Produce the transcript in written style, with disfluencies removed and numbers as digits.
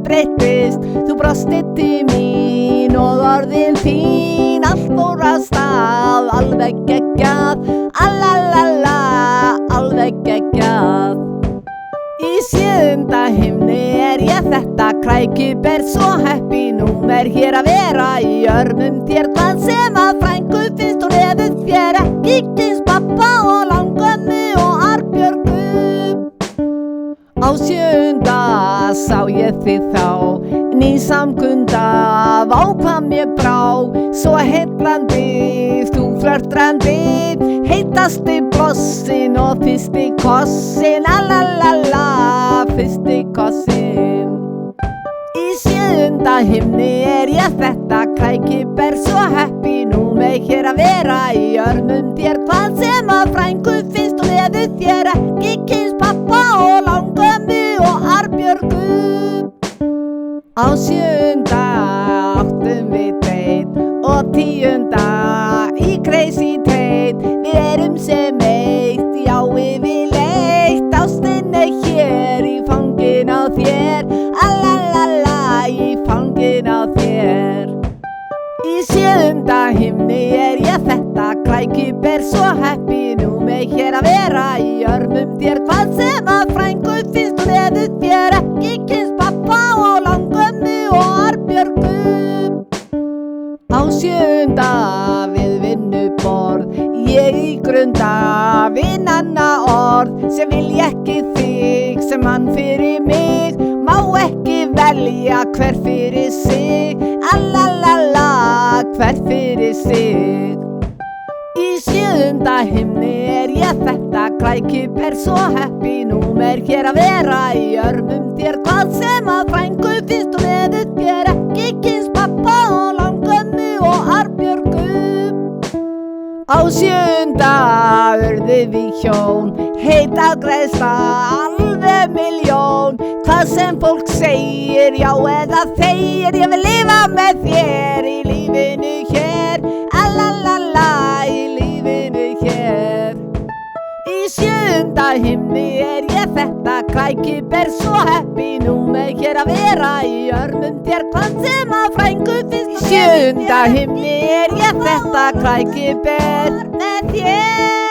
breyttist. Þú brostir til mín og orðin þín allt fór af stað, alveg geggjað, alalala, alveg geggjað. Í 7. himni ég þetta krækiber, svo happy númer hér að vera í örmum þér. Hvað sem að frængu finnst hún hefur þér ekki kynnst pappa og langömmu og Arnbjörgu. Á 7. sá ég þig þá, ný samkunda, vá hvað mér brá. Svo heillandi, þú flörtrandi, heitasti blossin og fyrsti kossin, alalala, fyrsti kossin. Í 7. himni ég þetta krækiber, svo happy númer hér að vera í örmum þér. Hvað sem að frængu finnst hún hefur þér ekki kynnst pappa og langömmu og Arnbjörgu. Á 7. áttum við date og 10. í crazy date. Við erum sem eitt, já yfirleitt, ástin hér í fangin á þér, alalala, í fangin á þér. Í 7. himni ég þetta krækiber, svo happy númer hér að vera í örmum þér. Hvað sem að frængu finnst hún hefur þér ekki kynnst pappa og langömmu og Arnbjörgu. Á 7. við vinnuborð, ég í grunda vinnanna orð, sem vilja ekki þig sem mann fyrir mig, má ekki velja hver fyrir sig, alalala, hver fyrir sig. Í 7. himni ég þetta krækiber, svo happy númer hér að vera í örmum þér. Hvað sem að frængu finnst hún hefur þér ekki kynnst pappa og langömmu og Arnbjörgu. Á 7. urðum við hjón, heit afgreiðsla, alveg milljón. Hvað sem fólk segir, já eða þegir, ég vil lifa með þér í lífinu hér, alalala, í lífinu hér. Í 7. himni ég þetta krækiber, svo happy númer hér að vera í örmum þér. Hvað sem að frængu finnst. Í 7. himni ég þetta krækiber með þér.